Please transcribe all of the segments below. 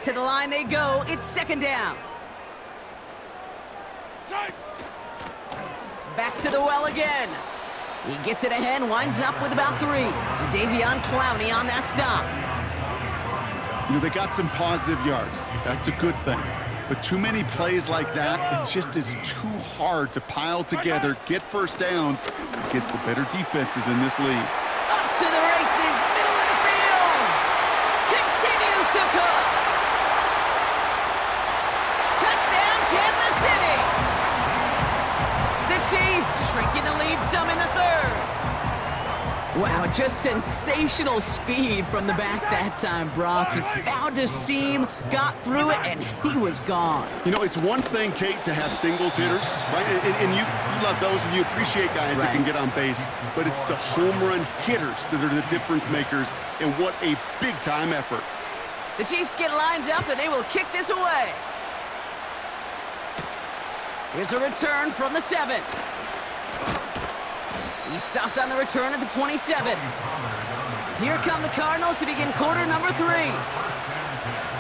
to the line they go. It's second down. Back to the well again. He gets it ahead, winds up with about 3. Jadeveon Clowney on that stop. You know, they got some positive yards. That's a good thing. But too many plays like that, it just is too hard to pile together, get first downs against the better defenses in this league. Off to the races, middle of the field. Continues to cook. Touchdown, Kansas City. The Chiefs shrinking the lead some in the third. Wow, just sensational speed from the back that time, Brock. He found a seam, got through it, and he was gone. You know, it's one thing, Kate, to have singles hitters, right? And you love those, and you appreciate guys that can get on base. But it's the home run hitters that are the difference makers, and what a big-time effort. The Chiefs get lined up, and they will kick this away. Here's a return from the 7. He stopped on the return at the 27. Here come the Cardinals to begin quarter number 3.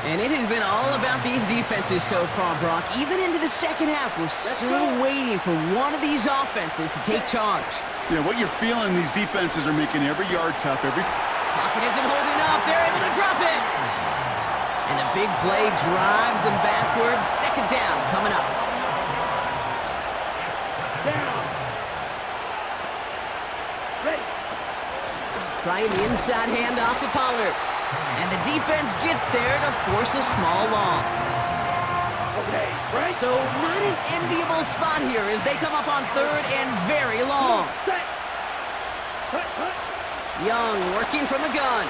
And it has been all about these defenses so far, Brock. Even into the second half, we're still waiting for one of these offenses to take charge. Yeah, what you're feeling, these defenses are making every yard tough. Pocket isn't holding up. They're able to drop it. And a big play drives them backwards. Second down coming up. Trying the inside handoff to Pollard. And the defense gets there to force a small loss. So not an enviable spot here as they come up on third and very long. Young working from the gun.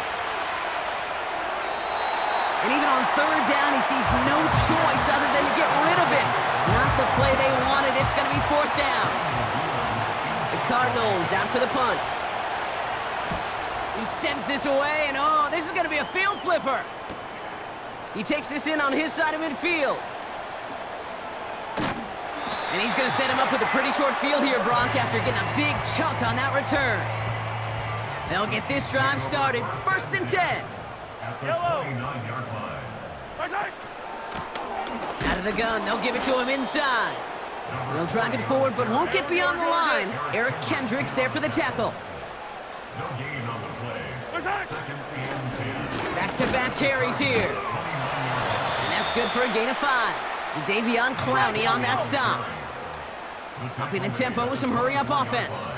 And even on third down, he sees no choice other than to get rid of it. Not the play they wanted. It's going to be fourth down. The Cardinals out for the punt. He sends this away, and oh, this is going to be a field flipper. He takes this in on his side of midfield. And he's going to set him up with a pretty short field here, Brock, after getting a big chunk on that return. They'll get this drive started. First and 10. Yellow. Out of the gun, they'll give it to him inside. They'll drive it forward, but won't get beyond the line. Eric Kendricks there for the tackle. Back-to-back carries here. And that's good for a gain of 5. Jadeveon Clowney on that stop. Upping the tempo with some hurry-up offense.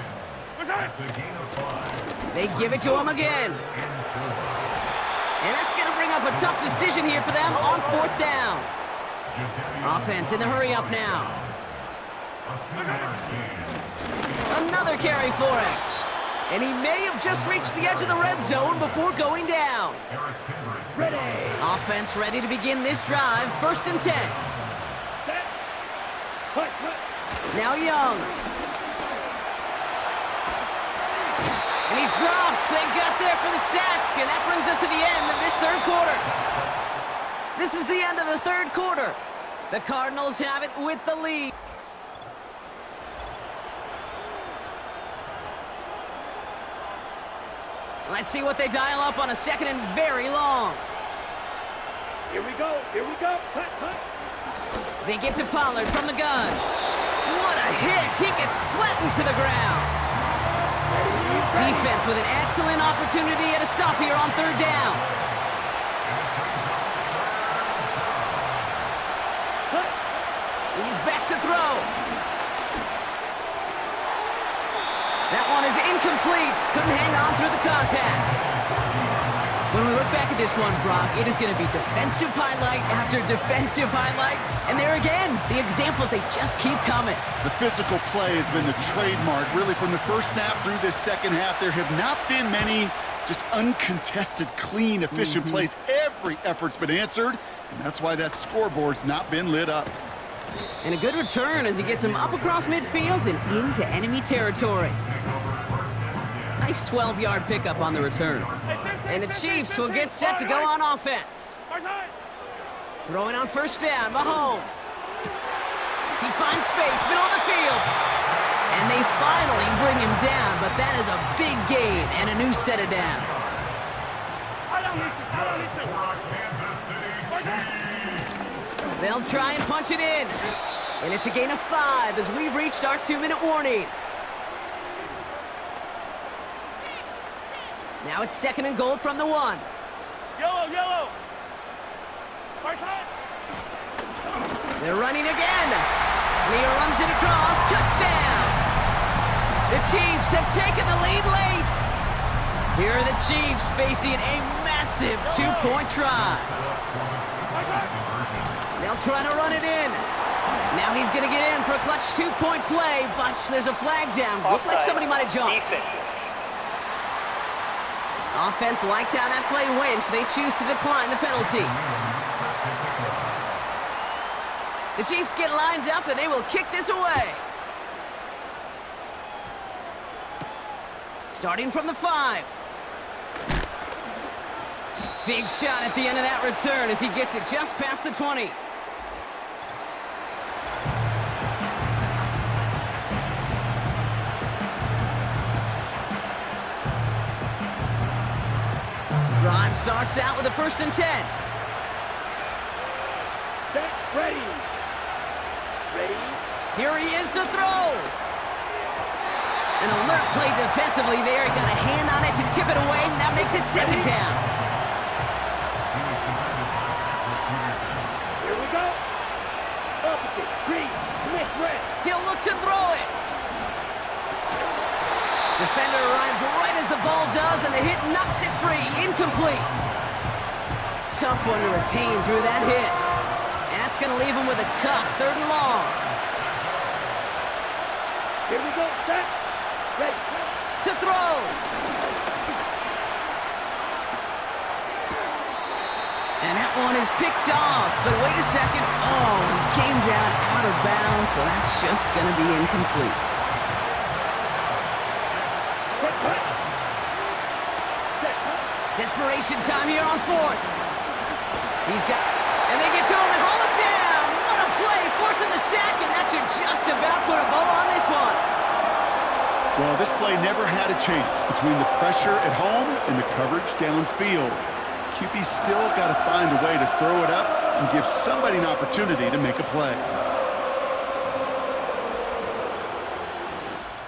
They give it to him again. And that's going to bring up a tough decision here for them on fourth down. Offense in the hurry-up now. Another carry for him. And he may have just reached the edge of the red zone before going down. Offense ready to begin this drive. First and 10. Now Young. And he's dropped. They got there for the sack. And that brings us to the end of this third quarter. This is the end of the third quarter. The Cardinals have it with the lead. Let's see what they dial up on a second and very long. Here we go. Cut. They give to Pollard from the gun. What a hit. He gets flattened to the ground. Defense with an excellent opportunity at a stop here on third down. He's back to throw. That one is incomplete. Couldn't hang on through the contact. When we look back at this one, Brock, it is going to be defensive highlight after defensive highlight. And there again, the examples, they just keep coming. The physical play has been the trademark. Really, from the first snap through this second half, there have not been many just uncontested, clean, efficient plays. Every effort's been answered, and that's why that scoreboard's not been lit up. And a good return as he gets him up across midfield and into enemy territory. Nice 12-yard pickup on the return. And the Chiefs will get set to go on offense. Throwing on first down, Mahomes. He finds space, middle of the field. And they finally bring him down, but that is a big gain and a new set of downs. They'll try and punch it in. And it's a gain of 5 as we've reached our 2-minute warning. Now it's 2nd and goal from the 1. Yellow. They're running again. And he runs it across. Touchdown. The Chiefs have taken the lead late. Here are the Chiefs facing a massive 2-point try. They'll try to run it in. Now he's going to get in for a clutch 2-point play, but there's a flag down. Looked like somebody might have jumped. Offense liked how that play went, so they choose to decline the penalty. The Chiefs get lined up, and they will kick this away. Starting from the 5. Big shot at the end of that return as he gets it just past the 20. Drive starts out with a 1st and 10. Set, ready. Here he is to throw. An alert play defensively there. He got a hand on it to tip it away, and that makes it 2nd down. Here we go. Opposite, green, miss red. He'll look to throw it. Defender arrives right as the ball does, and the hit knocks it free. Incomplete. Tough one to retain through that hit. And that's going to leave him with a tough 3rd and long. Here we go, set, ready. To throw. And that one is picked off. But wait a second. Oh, he came down out of bounds, so that's just going to be incomplete. Desperation time here on 4th. He's got, and they get to him and haul him down. What a play, forcing the sack, and that should just about put a bow on this one. Well, this play never had a chance between the pressure at home and the coverage downfield. QB still got to find a way to throw it up and give somebody an opportunity to make a play.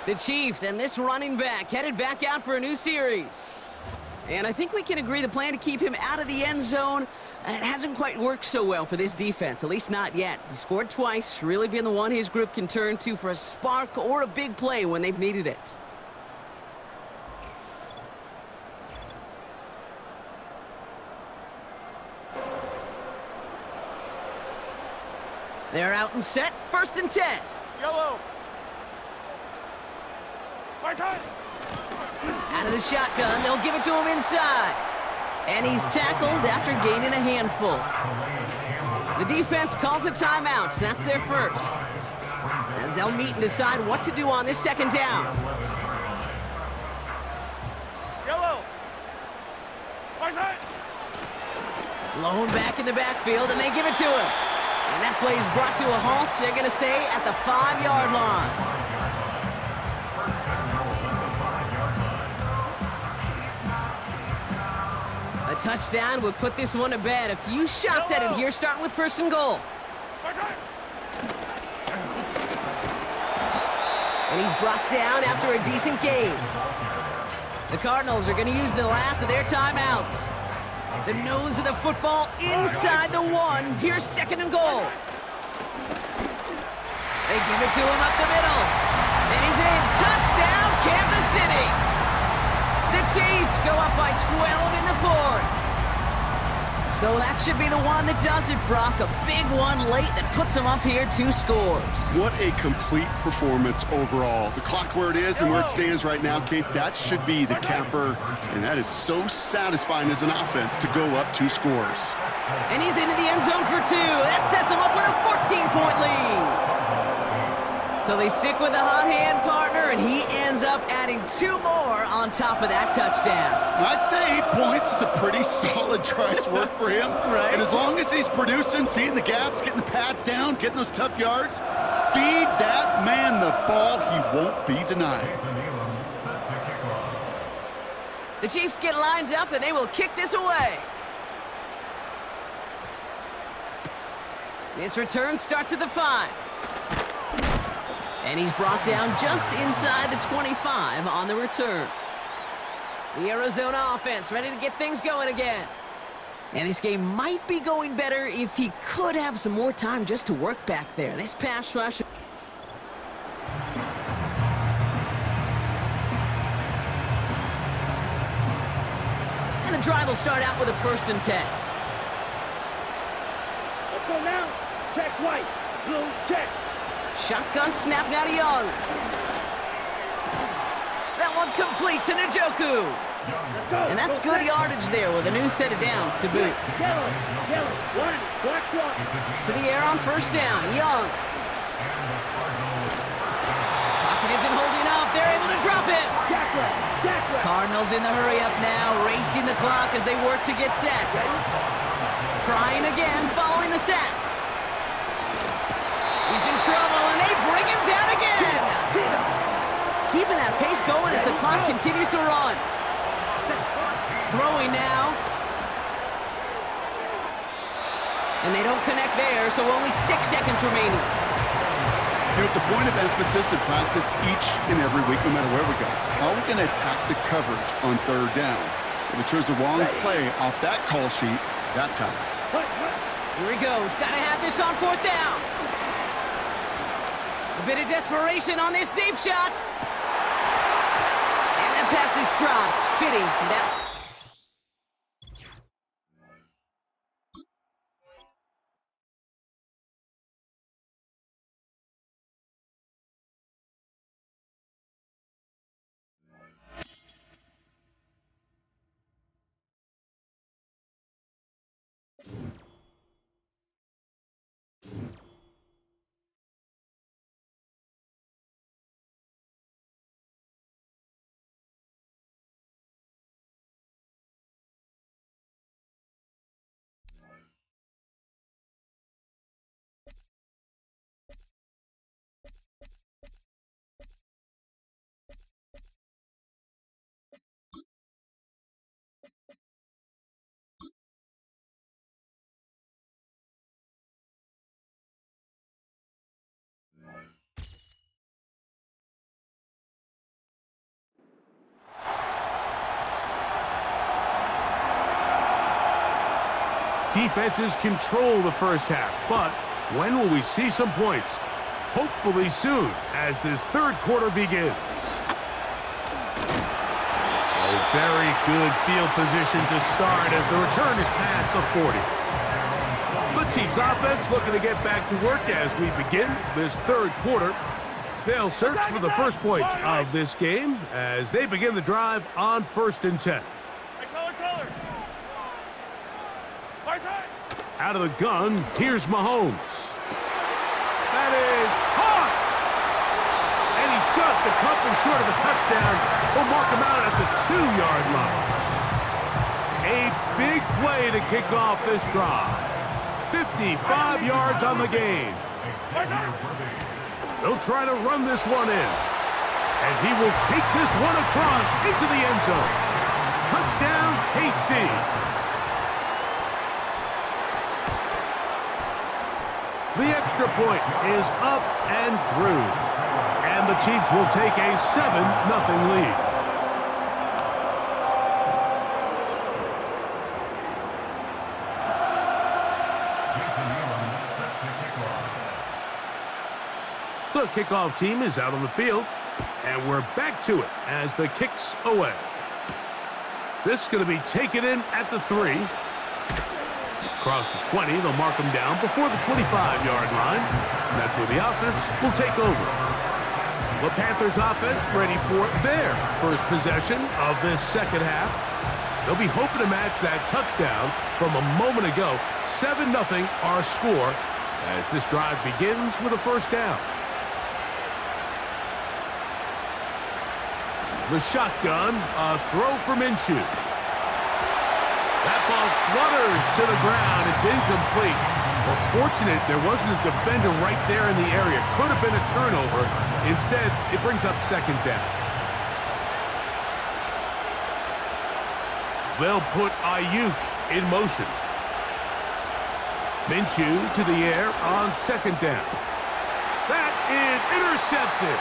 The Chiefs and this running back headed back out for a new series. And I think we can agree the plan to keep him out of the end zone, it hasn't quite worked so well for this defense, at least not yet. He scored twice, really been the one his group can turn to for a spark or a big play when they've needed it. They're out and set, 1st and 10. Yellow. My time. Out of the shotgun, they'll give it to him inside. And he's tackled after gaining a handful. The defense calls a timeout, so that's their first. As they'll meet and decide what to do on this 2nd down. Yellow. My time. Lone back in the backfield, and they give it to him. And that play is brought to a halt, so they're going to say at the 5-yard line. A touchdown would put this one to bed. A few shots at it here, starting with 1st and goal. And he's brought down after a decent gain. The Cardinals are going to use the last of their timeouts. The nose of the football inside the 1. Here's 2nd and goal. They give it to him up the middle. And he's in. Touchdown, Kansas City. The Chiefs go up by 12 in the 4th. So that should be the one that does it, Brock. A big one late that puts them up here 2 scores. What a complete performance overall. The clock where it is and where it stands right now, Kate, that should be the capper. And that is so satisfying as an offense to go up 2 scores. And he's into the end zone for 2. That sets him up with a 14-point lead. So they stick with the hot hand partner, and he ends up adding 2 more on top of that touchdown. I'd say 8 points is a pretty solid try's work for him. Right. And as long as he's producing, seeing the gaps, getting the pads down, getting those tough yards, feed that man the ball, he won't be denied. The Chiefs get lined up, and they will kick this away. This return starts at the 5. And he's brought down just inside the 25 on the return. The Arizona offense ready to get things going again. And this game might be going better if he could have some more time just to work back there. This pass rush. And the drive will start out with a 1st and 10. Let's go now. Check right. Blue check. Shotgun snap now to Young. That one complete to Njoku. And that's good yardage there with a new set of downs to boot. One. Black block. To the air on 1st down. Young. Pocket isn't holding up. They're able to drop it. Cardinals in the hurry up now, racing the clock as they work to get set. Trying again following the sack. He's in trouble, and they bring him down again. Keeping that pace going as the clock continues to run. Throwing now. And they don't connect there, so only 6 seconds remaining. You know, it's a point of emphasis in practice each and every week, no matter where we go. How are we going to attack the coverage on 3rd down? We chose the wrong play off that call sheet that time. Here he goes. Got to have this on 4th down. A bit of desperation on this deep shot. And the pass is dropped. Fitting that. Defenses control the 1st half, but when will we see some points? Hopefully soon, as this 3rd quarter begins. A very good field position to start as the return is past the 40. The Chiefs offense looking to get back to work as we begin this 3rd quarter. They'll search for the first points of this game as they begin the drive on 1st and 10. Out of the gun, here's Mahomes. That is caught! And he's just a couple short of a touchdown. He'll mark him out at the 2-yard line. A big play to kick off this drive. 55 yards on the game. They'll try to run this one in. And he will take this one across into the end zone. Touchdown, KC. The extra point is up and through. And the Chiefs will take a 7-0 lead. The kickoff team is out on the field, and we're back to it as the kick's away. This is going to be taken in at the 3. Across the 20, they'll mark them down before the 25-yard line. And that's where the offense will take over. The Panthers offense ready for their first possession of this 2nd half. They'll be hoping to match that touchdown from a moment ago. 7-0 our score as this drive begins with a 1st down. The shotgun, a throw for Minshew. That ball flutters to the ground. It's incomplete. Well, fortunate there wasn't a defender right there in the area. Could have been a turnover. Instead, it brings up 2nd down. They'll put Ayuk in motion. Minshew to the air on second down. That is intercepted.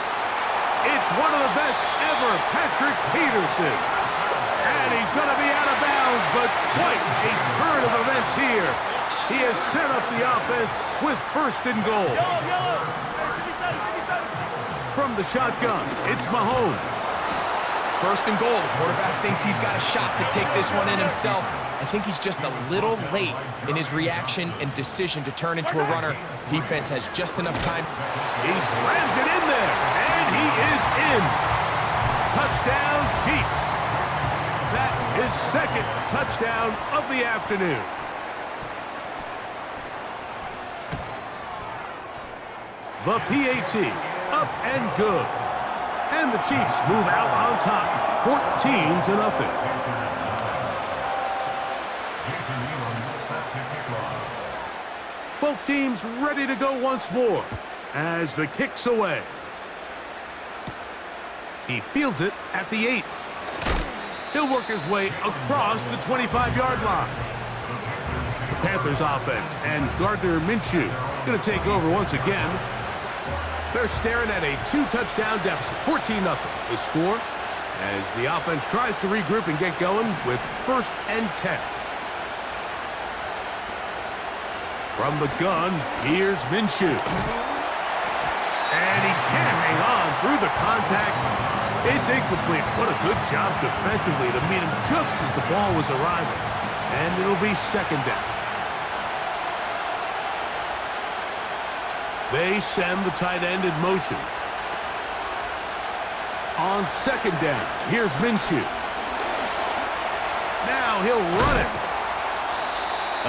It's one of the best ever, Patrick Peterson. And he's going to be out of bounds, but quite a turn of events here. He has set up the offense with first and goal. From the shotgun, it's Mahomes. First and goal. The quarterback thinks he's got a shot to take this one in himself. I think he's just a little late in his reaction and decision to turn into a runner. Defense has just enough time. He slams it in there, and he is in. Touchdown, Chiefs. That is second touchdown of the afternoon. The PAT, up and good. And the Chiefs move out on top, 14-0. Both teams ready to go once more as the kick's away. He fields it at the 8. He'll work his way across the 25-yard line. The Panthers offense and Gardner Minshew going to take over once again. They're staring at a 2-touchdown deficit, 14-0. The score as the offense tries to regroup and get going with 1st and 10. From the gun, here's Minshew. And he can't hang on through the contact. It's incomplete. What a good job defensively to meet him just as the ball was arriving. And it'll be second down. They send the tight end in motion. On second down, here's Minshew. Now he'll run it.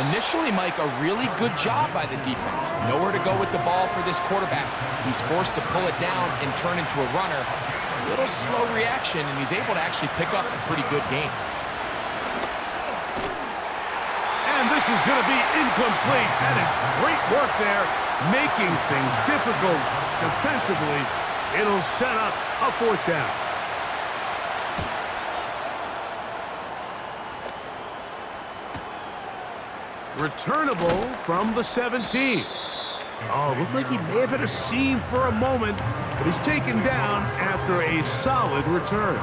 Initially, Mike, a really good job by the defense. Nowhere to go with the ball for this quarterback. He's forced to pull it down and turn into a runner. A little slow reaction, and he's able to actually pick up a pretty good game. And this is going to be incomplete. That is great work there, making things difficult defensively. It'll set up a 4th down. Returnable from the 17. Oh, looked like he may have hit a seam for a moment, but he's taken down after a solid return.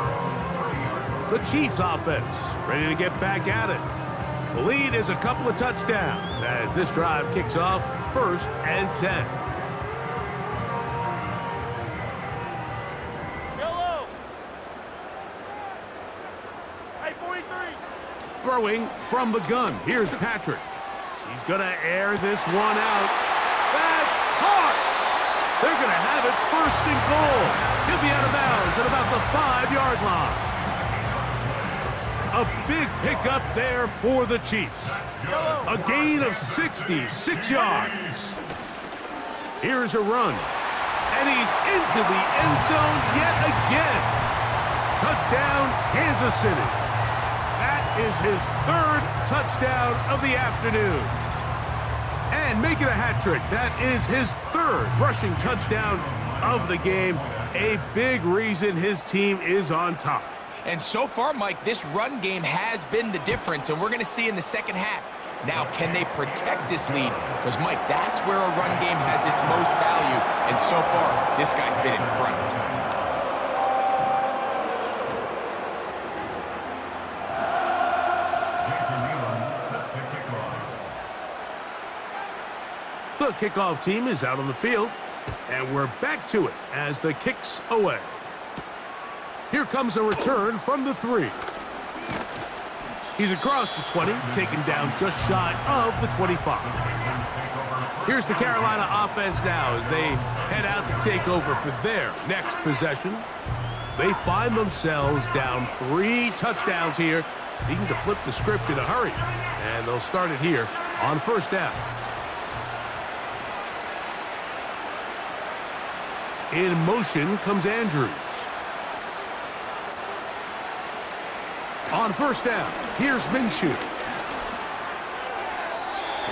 The Chiefs offense ready to get back at it. The lead is a couple of touchdowns as this drive kicks off 1st and 10. Yellow. Hey, 43. Throwing from the gun. Here's Patrick. He's going to air this one out. That's caught! They're going to have it 1st and goal. He'll be out of bounds at about the 5-yard line. A big pickup there for the Chiefs. A gain of 66 yards. Here's a run. And he's into the end zone yet again. Touchdown, Kansas City. That is his 3rd touchdown of the afternoon. And making a hat trick, that is his 3rd rushing touchdown of the game. A big reason his team is on top. And so far, Mike, this run game has been the difference, and we're going to see in the second half. Now, can they protect this lead? Because, Mike, that's where a run game has its most value, and so far, this guy's been incredible. The kickoff team is out on the field, and we're back to it as the kick's away. Here comes a return from the 3. He's across the 20, taken down just shy of the 25. Here's the Carolina offense now as they head out to take over for their next possession. They find themselves down 3 touchdowns here, needing to flip the script in a hurry. And they'll start it here on 1st down. In motion comes Andrews. On 1st down, here's Minshew.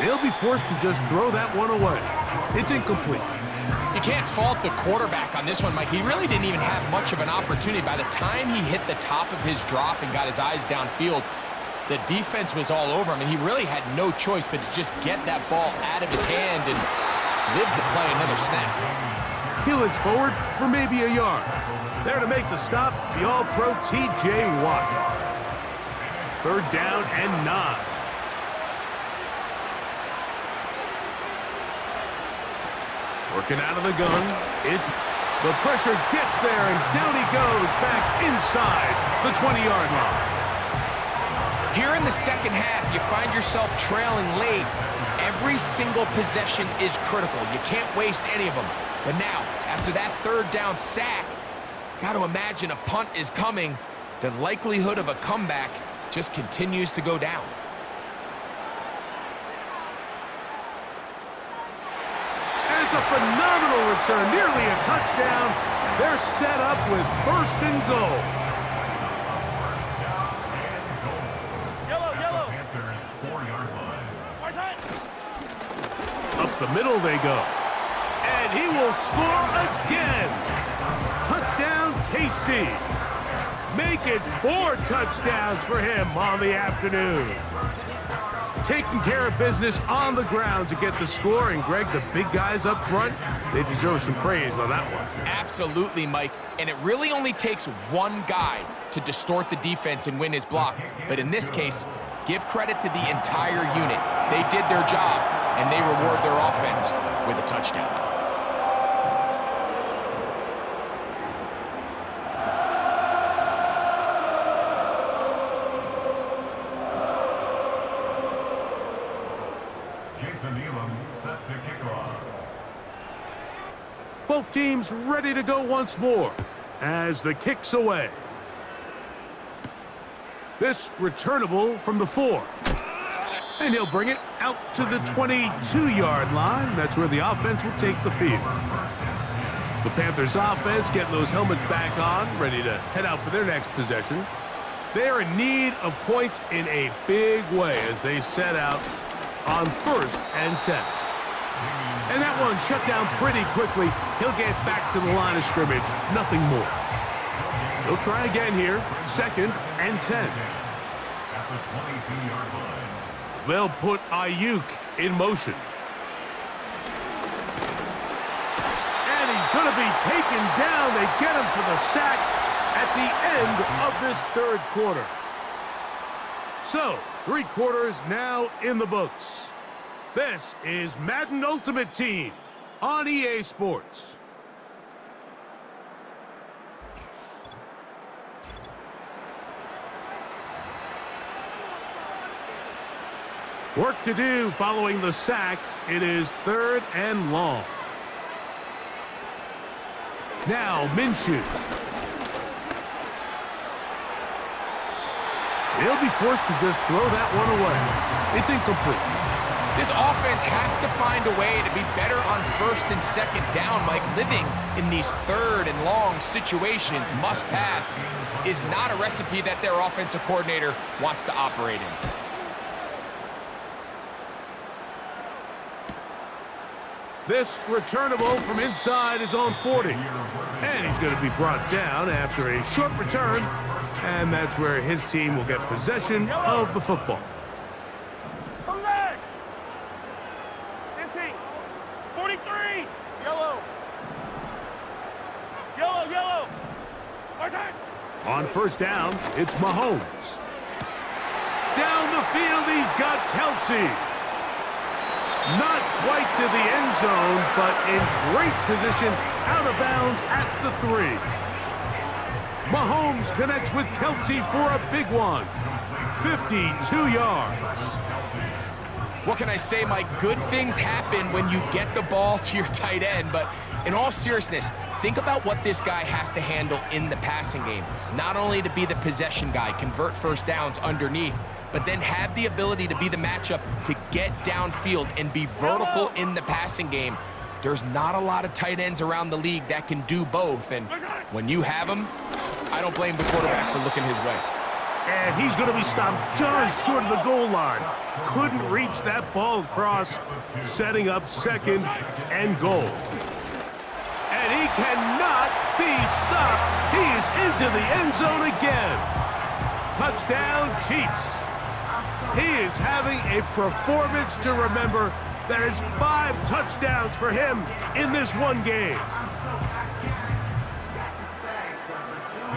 He'll be forced to just throw that one away. It's incomplete. You can't fault the quarterback on this one, Mike. He really didn't even have much of an opportunity. By the time he hit the top of his drop and got his eyes downfield, The defense was all over him, and he really had no choice but to just get that ball out of his hand and live to play another snap. He'll inch forward for maybe a yard. There to make the stop, the All-Pro T.J. Watt. 3rd down and 9. Working out of the gun. The pressure gets there, and down he goes back inside the 20-yard line. Here in the second half, you find yourself trailing late. Every single possession is critical. You can't waste any of them. But now, after that 3rd down sack, got to imagine a punt is coming. The likelihood of a comeback just continues to go down. And it's a phenomenal return, nearly a touchdown. They're set up with 1st and goal. Yellow. Up the middle they go. And he will score again. Touchdown, KC. Make it 4 touchdowns for him on the afternoon. Taking care of business on the ground to get the score. And, Greg, the big guys up front, they deserve some praise on that one. Absolutely, Mike. And it really only takes one guy to distort the defense and win his block. But in this case, give credit to the entire unit. They did their job, and they reward their offense with a touchdown. Set to kick off. Both teams ready to go once more as the kick's away. This returnable from the 4. And he'll bring it out to the 22-yard line. That's where the offense will take the field. The Panthers offense getting those helmets back on, ready to head out for their next possession. They're in need of points in a big way as they set out on 1st and 10. And that one shut down pretty quickly. He'll get back to the line of scrimmage. Nothing more. He'll try again here. 2nd and 10. At the 22-yard line. They'll put Ayuk in motion. And he's going to be taken down. They get him for the sack at the end of this 3rd quarter. So, 3 quarters now in the books. This is Madden Ultimate Team on EA Sports. Work to do following the sack. It is 3rd and long. Now Minshew. He'll be forced to just throw that one away. It's incomplete. This offense has to find a way to be better on 1st and 2nd down, Mike. Living in these 3rd and long situations, must pass, is not a recipe that their offensive coordinator wants to operate in. This returnable from inside is on 40. And he's going to be brought down after a short return. And that's where his team will get possession of the football. 15. 43. Yellow. On 1st down, it's Mahomes. Down the field, he's got Kelsey. Not quite to the end zone, but in great position, out of bounds at the 3. Mahomes connects with Kelsey for a big one. 52 yards. What can I say, Mike? Good things happen when you get the ball to your tight end, but in all seriousness, think about what this guy has to handle in the passing game. Not only to be the possession guy, convert 1st downs underneath, but then have the ability to be the matchup to get downfield and be vertical in the passing game. There's not a lot of tight ends around the league that can do both, and when you have them, I don't blame the quarterback for looking his way. And he's going to be stopped just short of the goal line. Couldn't reach that ball across, setting up 2nd and goal. And he cannot be stopped. He is into the end zone again. Touchdown, Chiefs. He is having a performance to remember. That is 5 touchdowns for him in this one game.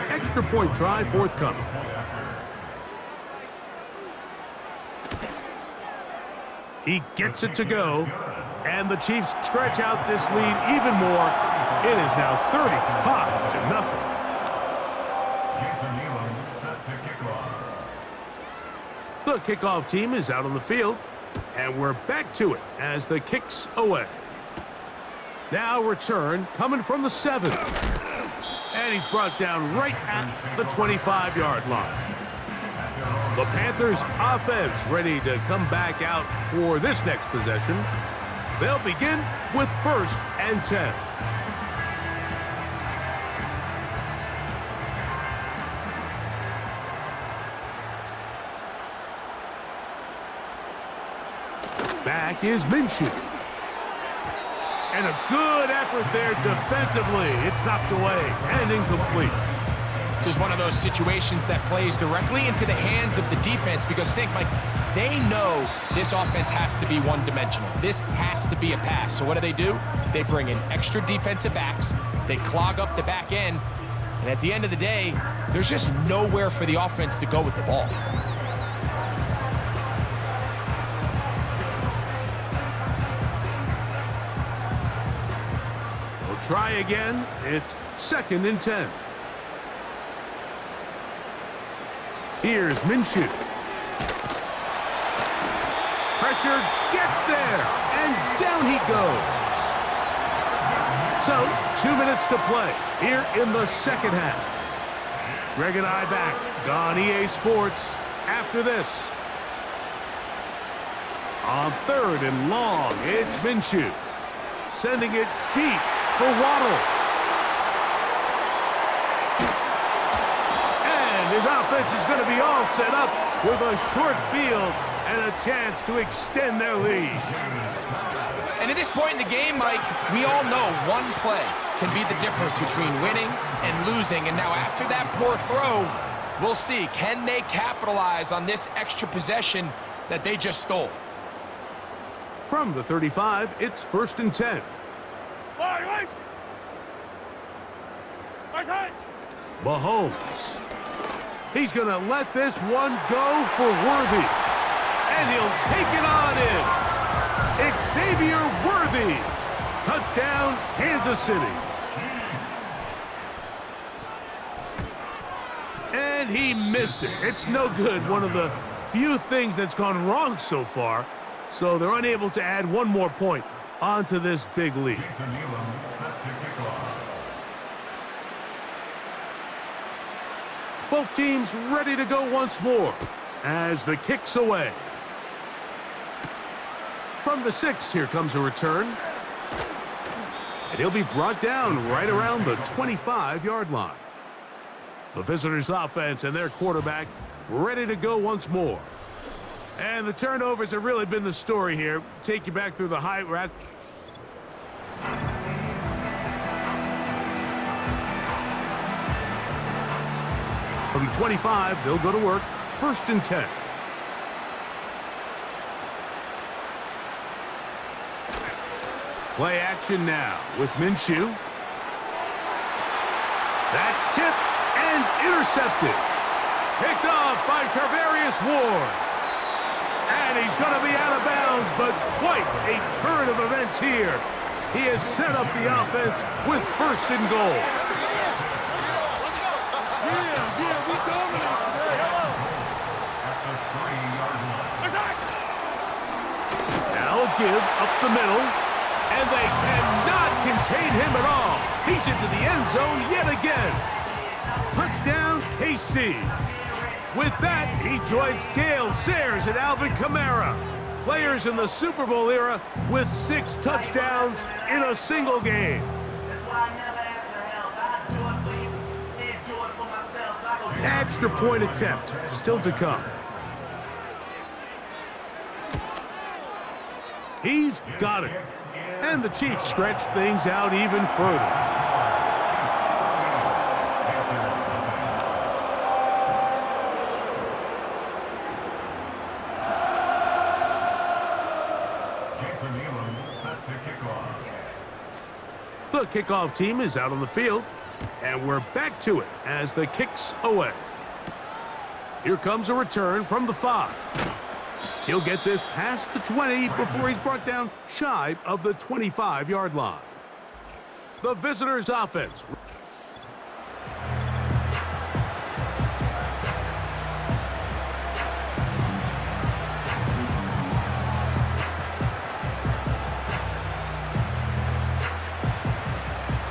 Extra point try forthcoming. He gets it to go, and the Chiefs stretch out this lead even more. It is now 35-0. The kickoff team is out on the field, and we're back to it as the kick's away. Now return coming from the 7. And he's brought down right at the 25-yard line. The Panthers offense ready to come back out for this next possession. They'll begin with 1st and 10. Back is Minshew. And a good effort there defensively. It's knocked away and incomplete. This is one of those situations that plays directly into the hands of the defense because think, Mike, they know this offense has to be one-dimensional. This has to be a pass. So what do? They bring in extra defensive backs. They clog up the back end. And at the end of the day, there's just nowhere for the offense to go with the ball. We'll try again. It's 2nd and 10. Here's Minshew. Pressure gets there, and down he goes. So, 2 minutes to play here in the second half. Greg and I back on EA Sports after this. On 3rd and long, it's Minshew. Sending it deep for Waddle. His offense is going to be all set up with a short field and a chance to extend their lead. And at this point in the game, Mike, we all know one play can be the difference between winning and losing. And now after that poor throw, we'll see, can they capitalize on this extra possession that they just stole? From the 35, it's 1st and 10. Mahomes. He's going to let this one go for Worthy. And he'll take it on in. Xavier Worthy. Touchdown, Kansas City. And he missed it. It's no good. One of the few things that's gone wrong so far. So they're unable to add one more point onto this big lead. Both teams ready to go once more as the kick's away. From the 6, here comes a return. And he'll be brought down right around the 25-yard line. The visitors' offense and their quarterback ready to go once more. And the turnovers have really been the story here. Take you back through the high rack. From the 25, they'll go to work. 1st and 10. Play action now with Minshew. That's tipped and intercepted. Picked off by Charvarius Ward. And he's going to be out of bounds, but quite a turn of events here. He has set up the offense with 1st and goal. Now a give up the middle, and they cannot contain him at all. He's into the end zone yet again. Touchdown, KC. With that, he joins Gale Sayers and Alvin Kamara, players in the Super Bowl era with 6 touchdowns in a single game. Extra point attempt still to come. He's got it. And the Chiefs stretch things out even further. The kickoff team is out on the field, and we're back to it as the kick's away. Here comes a return from the 5. He'll get this past the 20 before he's brought down shy of the 25-yard line. The visitors' offense.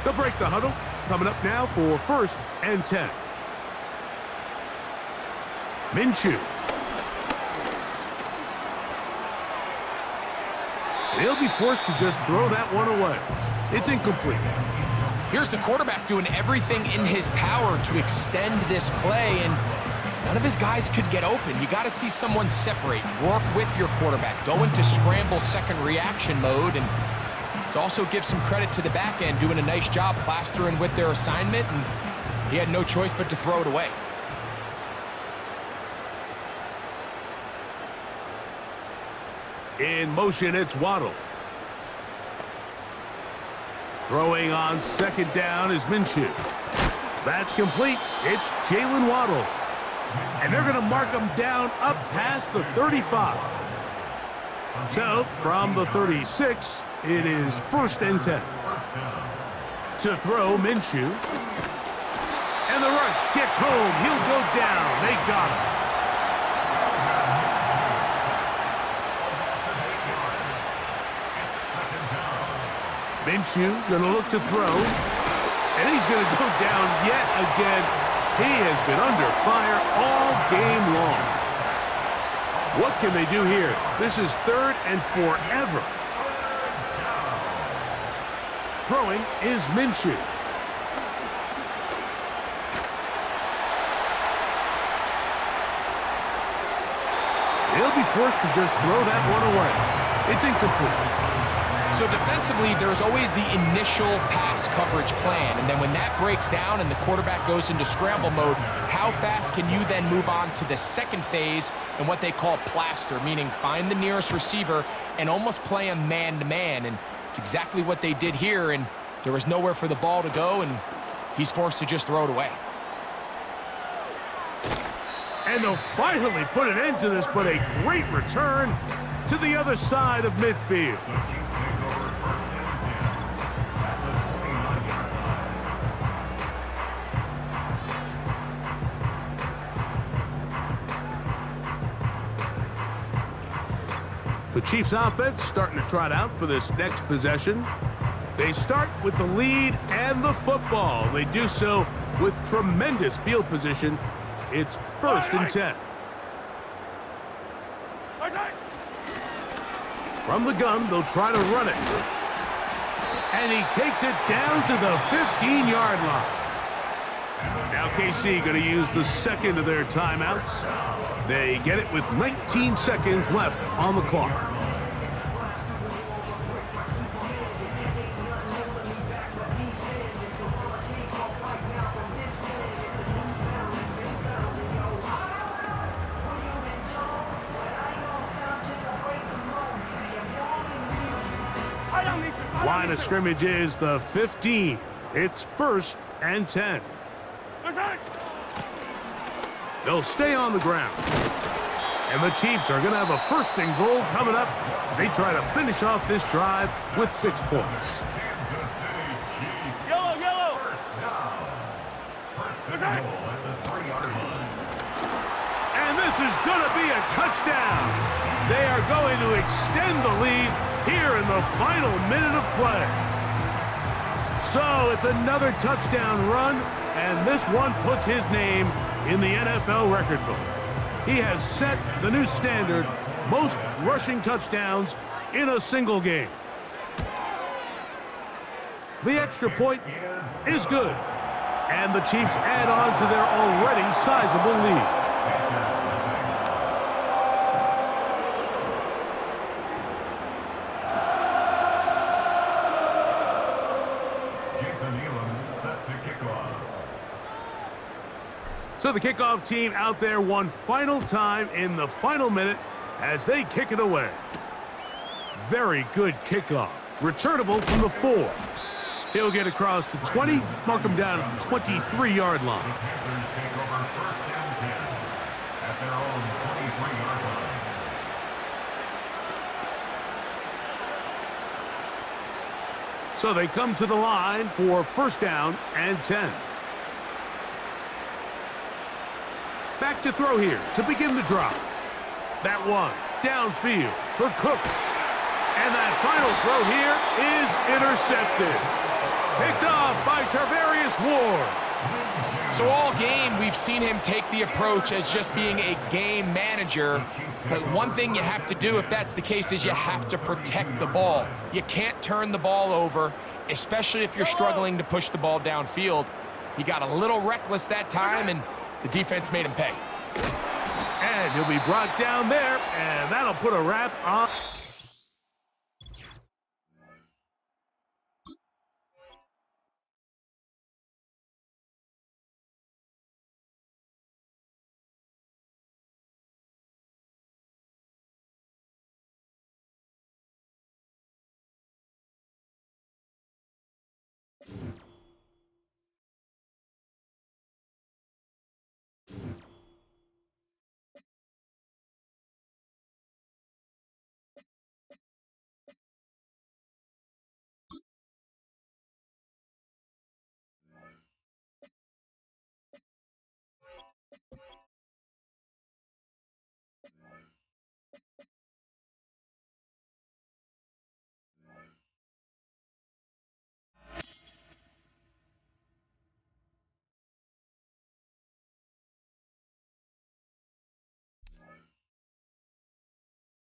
They'll break the huddle. Coming up now for 1st and 10. Minshew. He'll be forced to just throw that one away. It's incomplete. Here's the quarterback doing everything in his power to extend this play, and none of his guys could get open. You got to see someone separate, work with your quarterback, go into scramble second reaction mode, and let's also give some credit to the back end doing a nice job plastering with their assignment, and he had no choice but to throw it away. In motion, it's Waddle. Throwing on 2nd down is Minshew. That's complete. It's Jalen Waddle. And they're going to mark him down up past the 35. So, from the 36, it is 1st and 10. To throw, Minshew. And the rush gets home. He'll go down. They got him. Minshew going to look to throw, and he's going to go down yet again. He has been under fire all game long. What can they do here? This is 3rd and forever. Throwing is Minshew. He'll be forced to just throw that one away. It's incomplete. So defensively, there's always the initial pass coverage plan, and then when that breaks down and the quarterback goes into scramble mode, how fast can you then move on to the second phase and what they call plaster, meaning find the nearest receiver and almost play him man-to-man, and it's exactly what they did here, and there was nowhere for the ball to go, and he's forced to just throw it away. And they'll finally put an end to this, but a great return to the other side of midfield. The Chiefs offense starting to trot out for this next possession. They start with the lead and the football. They do so with tremendous field position. It's 1st and 10. From the gun, they'll try to run it. And he takes it down to the 15-yard line. Now KC going to use the 2nd of their timeouts. They get it with 19 seconds left on the clock. Line of scrimmage is the 15. It's 1st and 10. They'll stay on the ground. And the Chiefs are going to have a 1st and goal coming up. They try to finish off this drive with 6 points. Yellow! And this is going to be a touchdown. They are going to extend the lead here in the final minute of play. So it's another touchdown run, and this one puts his name in the NFL record book. He has set the new standard, most rushing touchdowns in a single game. The extra point is good, and the Chiefs add on to their already sizable lead. So the kickoff team out there one final time in the final minute as they kick it away. Very good kickoff. Returnable from the 4. He'll get across the 20, mark him down at the 23-yard line. Panthers take over first and 10 at their own 23-yard line. So they come to the line for first down and 10. Back to throw here to begin the drive. That one downfield for Cooks. And that final throw here is intercepted. Picked off by Tarvarius Ward. So all game, we've seen him take the approach as just being a game manager. But one thing you have to do if that's the case is you have to protect the ball. You can't turn the ball over, especially if you're struggling to push the ball downfield. He got a little reckless that time, and the defense made him pay. And he'll be brought down there, and that'll put a wrap on.